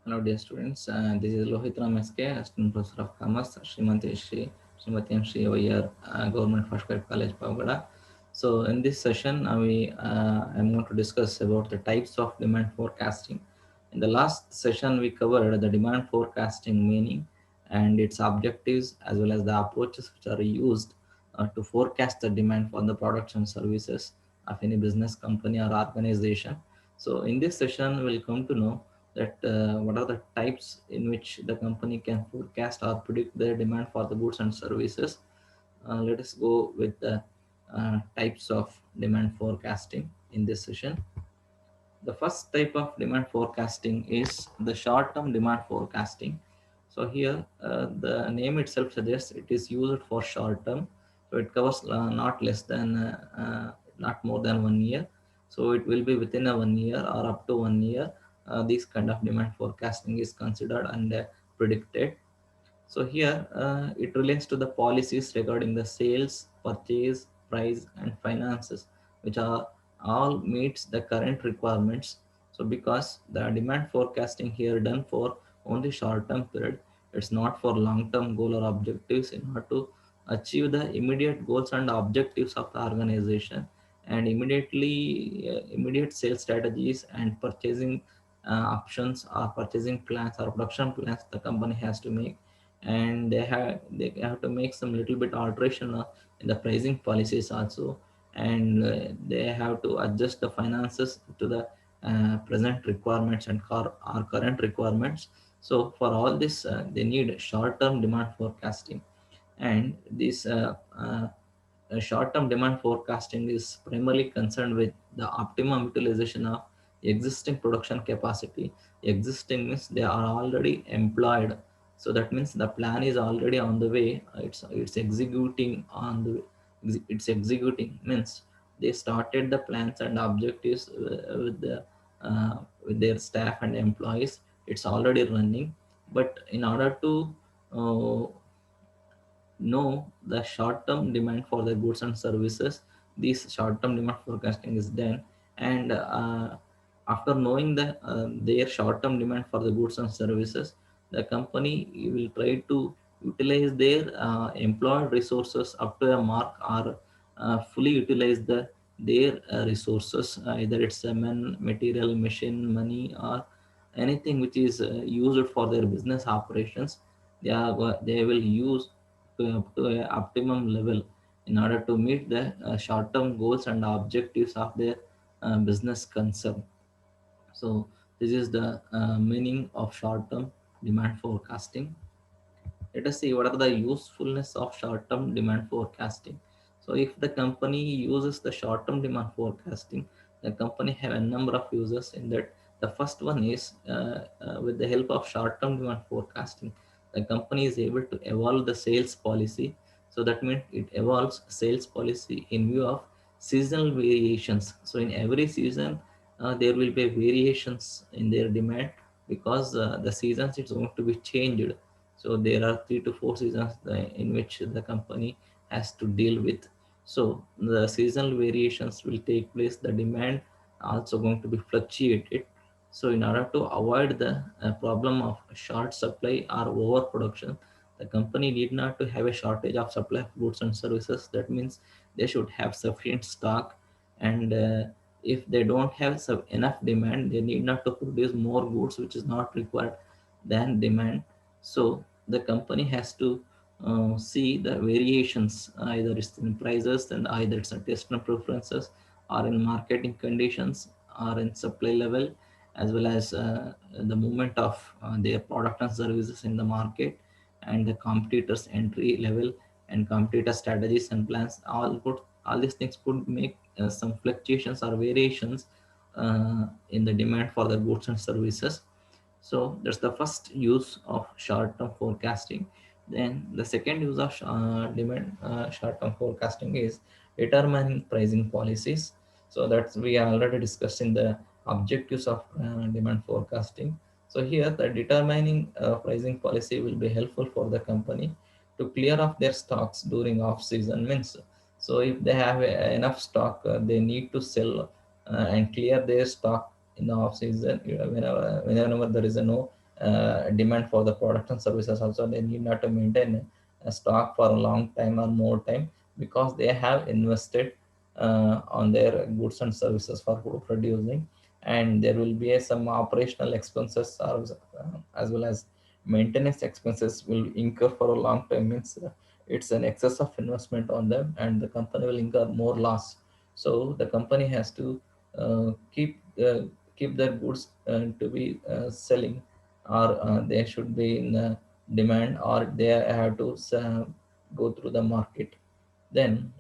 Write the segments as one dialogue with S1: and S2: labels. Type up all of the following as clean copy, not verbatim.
S1: Hello, dear students. This is Lohit Ram SK, Assistant Professor of Commerce, Srimati M. Shri over here, Government First Grade College, Pagoda. So, in this session, I'm going to discuss about the types of demand forecasting. In the last session, we covered the demand forecasting meaning and its objectives, as well as the approaches which are used to forecast the demand for the products and services of any business company or organization. So, in this session, we'll come to know that what are the types in which the company can forecast or predict their demand for the goods and services. Let us go with the types of demand forecasting in this session. The first type of demand forecasting is the short-term demand forecasting. So here, the name itself suggests it is used for short-term. So it covers not more than 1 year. So it will be within a 1 year or up to 1 year. This kind of demand forecasting is considered and predicted. So here it relates to the policies regarding the sales, purchase, price, and finances, which are all meets the current requirements. So because the demand forecasting here done for only short-term period, it's not for long-term goal or objectives in order to achieve the immediate goals and objectives of the organization and immediate sales strategies and purchasing options or purchasing plans or production plans the company has to make, and they have to make some little bit alteration in the pricing policies also, and they have to adjust the finances to the present requirements and our current requirements. So for all this they need short-term demand forecasting, and this short-term demand forecasting is primarily concerned with the optimum utilization of existing production capacity. Existing means they are already employed, so that means the plan is already on the way. It's executing on the it's executing means they started the plans and objectives with their staff and employees. It's already running, but in order to uh, know the short-term demand for the goods and services, this short-term demand forecasting is done, and after knowing their short-term demand for the goods and services, the company will try to utilize their employed resources up to a mark, or fully utilize their resources, either it's a man, material, machine, money, or anything which is used for their business operations. They will use to a optimum level in order to meet the short-term goals and objectives of their business concern. So this is the meaning of short-term demand forecasting. Let us see what are the usefulness of short-term demand forecasting. So if the company uses the short-term demand forecasting, the company have a number of uses in that. The first one is with the help of short-term demand forecasting, the company is able to evolve the sales policy. So that means it evolves sales policy in view of seasonal variations. So in every season, there will be variations in their demand, because the seasons it's going to be changed. So there are 3 to 4 seasons in which the company has to deal with. So the seasonal variations will take place. The demand also going to be fluctuated. So in order to avoid the problem of short supply or overproduction, the company need not to have a shortage of supply of goods and services. That means they should have sufficient stock, and if they don't have enough demand, they need not to produce more goods which is not required than demand. So the company has to see the variations, either it's in prices and either it's in customer preferences, or in marketing conditions, or in supply level, as well as the movement of their product and services in the market, and the competitors entry level, and competitor strategies and plans. All these things could make some fluctuations or variations in the demand for the goods and services. So that's the first use of short-term forecasting. Then the second use of demand short-term forecasting is determining pricing policies. So that's we are already discussed in the objectives of demand forecasting. So here the determining pricing policy will be helpful for the company to clear off their stocks during off-season means. So if they have enough stock, they need to sell and clear their stock in the off season, whenever there is a no demand for the product and services also. They need not to maintain a stock for a long time or more time, because they have invested on their goods and services for producing, and there will be some operational expenses as well as maintenance expenses will incur for a long time. Means it's an excess of investment on them, and the company will incur more loss. So the company has to keep their goods to be selling, or they should be in demand, or they have to go through the market. Then,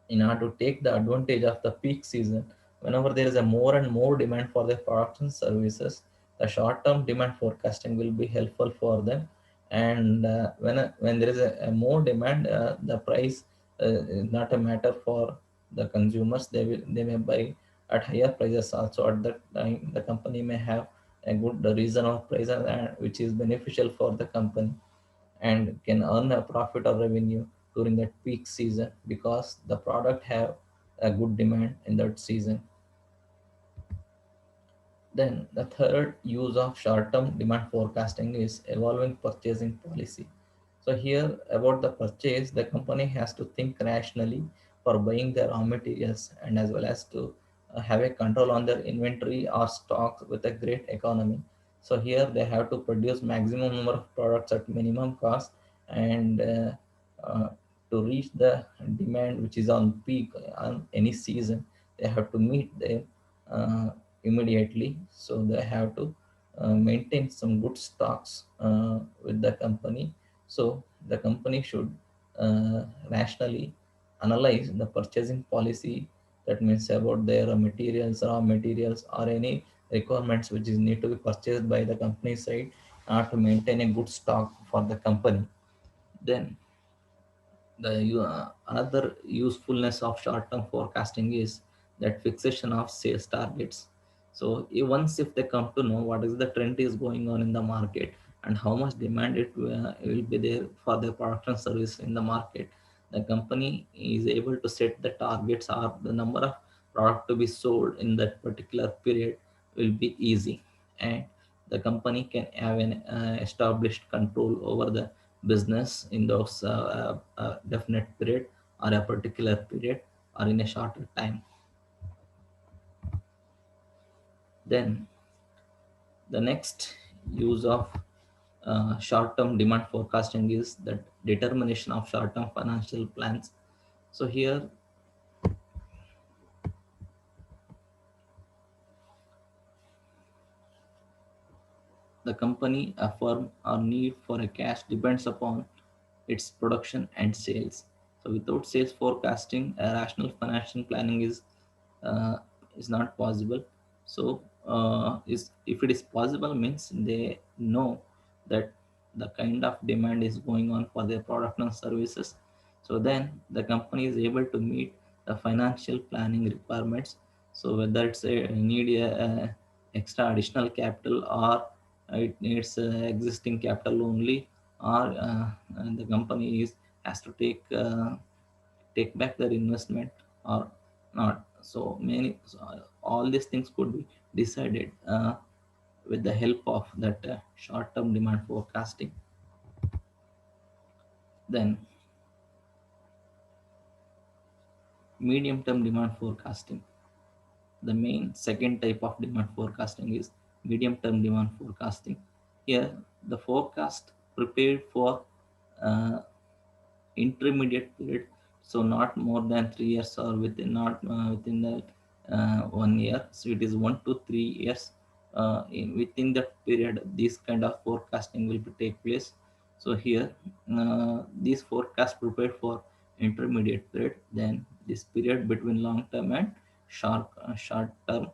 S1: in order to take the advantage of the peak season, whenever there is a more and more demand for their products and services, the short-term demand forecasting will be helpful for them. And when there is a more demand, the price is not a matter for the consumers. They may buy at higher prices also. At that time, the company may have a good reason of price, which is beneficial for the company, and can earn a profit or revenue during that peak season, because the product have a good demand in that season. Then the third use of short-term demand forecasting is evolving purchasing policy. So here about the purchase, the company has to think rationally for buying their raw materials, and as well as to have a control on their inventory or stocks with a great economy. So here they have to produce maximum number of products at minimum cost, and uh, to reach the demand which is on peak on any season, they have to meet them uh, immediately. So they have to maintain some good stocks with the company. So the company should rationally analyze the purchasing policy. That means about their materials, raw materials, or any requirements which is need to be purchased by the company side to maintain a good stock for the company. Then another usefulness of short-term forecasting is that fixation of sales targets. So once if they come to know what is the trend is going on in the market, and how much demand will be there for their product and service in the market, the company is able to set the targets, or the number of product to be sold in that particular period will be easy, and the company can have an established control over the business in those definite period, or a particular period, or in a shorter time. Then the next use of short-term demand forecasting is the determination of short-term financial plans. So here the company, a firm, or need for a cash depends upon its production and sales. So without sales forecasting, a rational financial planning uh, is not possible. So is if it is possible, means they know that the kind of demand is going on for their product and services. So then the company is able to meet the financial planning requirements. So whether it's a need a extra additional capital, or it needs existing capital only, or and the company is has to take back their investment or not. So all these things could be decided with the help of that short-term demand forecasting. Then medium-term demand forecasting. The main second type of demand forecasting is medium-term demand forecasting. Here, the forecast prepared for uh, intermediate period, so not more than 3 years, or within not within the 1 year. So it is 1 to 3 years. Within that period, this kind of forecasting will be take place. So here, this forecast prepared for intermediate period. Then this period between long term and short term,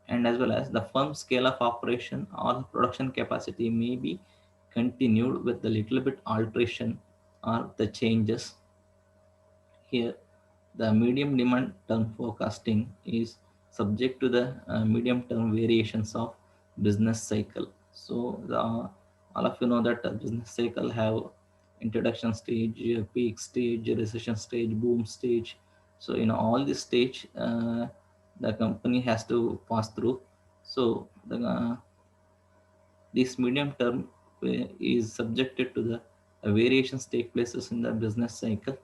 S1: and as well as the firm scale of operation or the production capacity may be continued with a little bit alteration or the changes. Here, the medium demand term forecasting is subject to the medium term variations of business cycle. So all of you know that business cycle have introduction stage, peak stage, recession stage, boom stage. So in all this stage, the company has to pass through. So This medium term is subjected to the variations take places in the business cycle.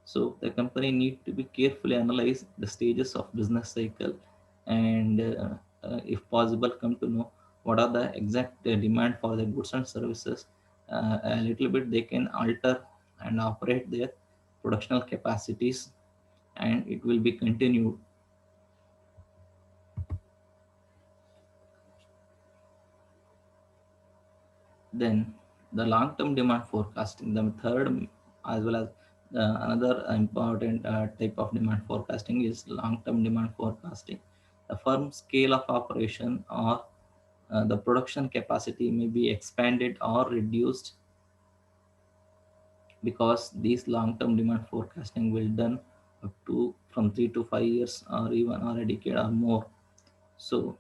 S1: So the company need to be carefully analyze the stages of business cycle, and if possible, come to know what are the exact demand for the goods and services. A little bit they can alter and operate their productional capacities, and it will be continued. Then the long-term demand forecasting, the third as well as another important type of demand forecasting is long-term demand forecasting. The firm scale of operation or the production capacity may be expanded or reduced, because these long-term demand forecasting will done up to from 3 to 5 years or even or a decade or more. So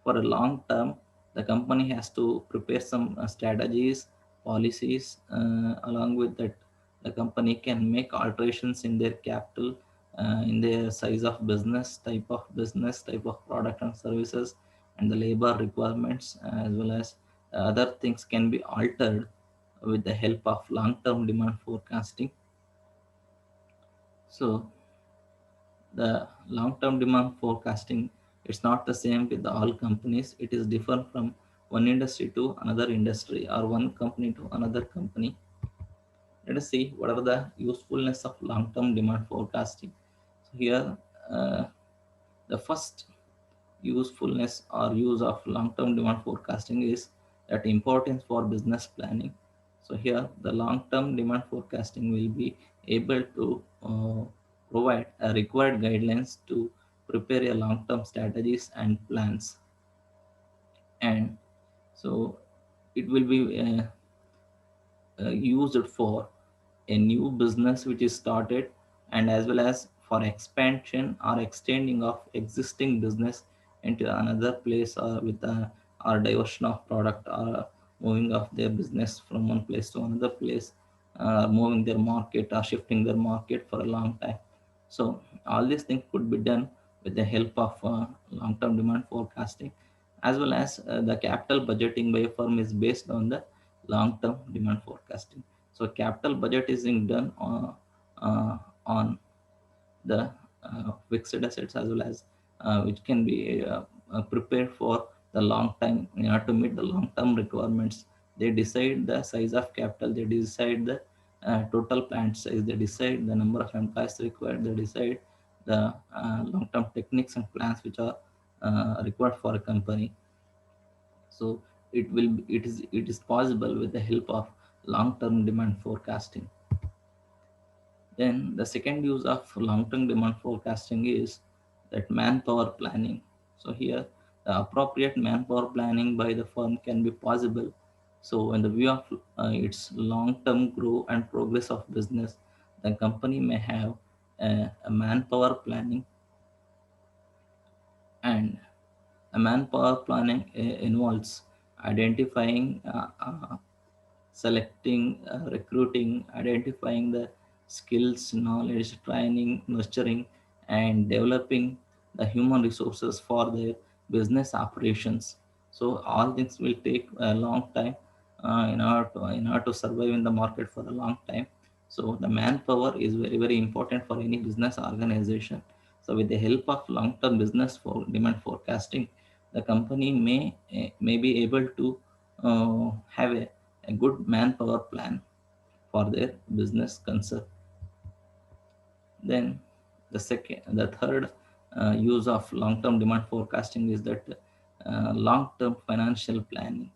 S1: for a long term, the company has to prepare some strategies, policies. Along with that, the company can make alterations in their capital, in their size of business, type of product and services, and the labor requirements, as well as other things can be altered with the help of long-term demand forecasting. So the long-term demand forecasting, it's not the same with all companies. It is different from one industry to another industry, or one company to another company. Let us see what are the usefulness of long-term demand forecasting. So here, uh, the first usefulness or use of long-term demand forecasting is that importance for business planning. So here, the long-term demand forecasting will be able to provide a required guidelines to prepare a long-term strategies and plans. And so it will be used for a new business which is started, and as well as for expansion or extending of existing business into another place, or with a or diversion of product, or moving of their business from one place to another place, moving their market or shifting their market for a long time. So all these things could be done with the help of long-term demand forecasting, as well as the capital budgeting by a firm is based on the long-term demand forecasting. So capital budget is being done on the fixed assets, as well as which can be prepared for the long time in order to meet the long-term requirements. They decide the size of capital, they decide the total plant size, they decide the number of employees required, they decide the long-term techniques and plans which are required for a company. So it is possible with the help of long-term demand forecasting. Then the second use of long-term demand forecasting is that manpower planning. So here, the appropriate manpower planning by the firm can be possible. So in the view of its long-term growth and progress of business, the company may have a manpower planning. And a manpower planning involves identifying, selecting, recruiting, identifying the skills, knowledge, training, nurturing, and developing the human resources for their business operations. So all things will take a long time in order to survive in the market for a long time. So the manpower is very very important for any business organization. So with the help of long-term business for demand forecasting, the company may be able to have a good manpower plan for their business concern. Then the third use of long-term demand forecasting is that long-term financial planning.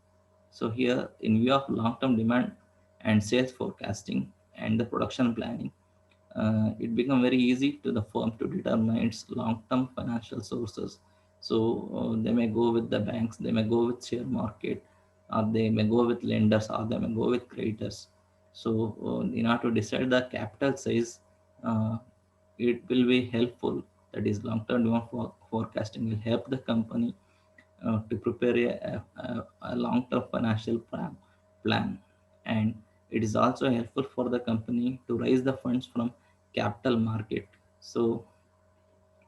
S1: So here, in view of long-term demand and sales forecasting and the production planning, it become very easy to the firm to determine its long-term financial sources. So they may go with the banks, they may go with share market, or they may go with lenders, or they may go with creditors. So in order to decide the capital size, uh, it will be helpful. That is, long-term demand forecasting will help the company to prepare a long-term financial plan. And it is also helpful for the company to raise the funds from capital market. So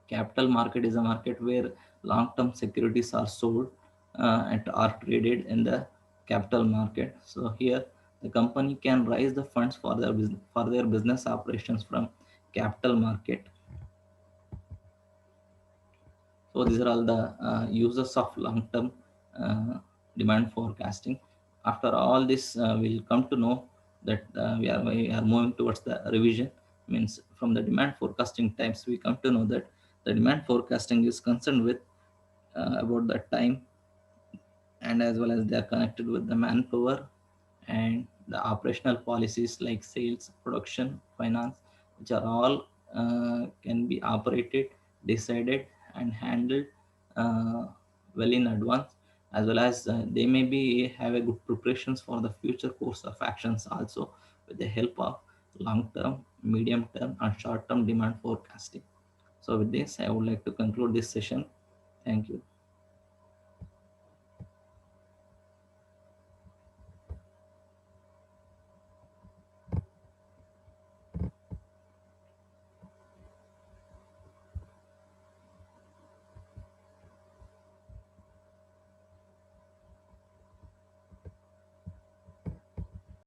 S1: capital market is a market where long-term securities are sold, and are traded in the capital market. So here the company can raise the funds for their business operations from capital market. So these are all the uses of long-term demand forecasting. After all this, we'll come to know that we are moving towards the revision. Means from the demand forecasting types, we come to know that the demand forecasting is concerned with about the time, and as well as they are connected with the manpower and the operational policies like sales, production, finance, which are all can be operated, decided, and handled uh, well in advance, as well as they may be have a good preparations for the future course of actions also with the help of long term, medium term, and short term demand forecasting. So with this, I would like to conclude this session. Thank you.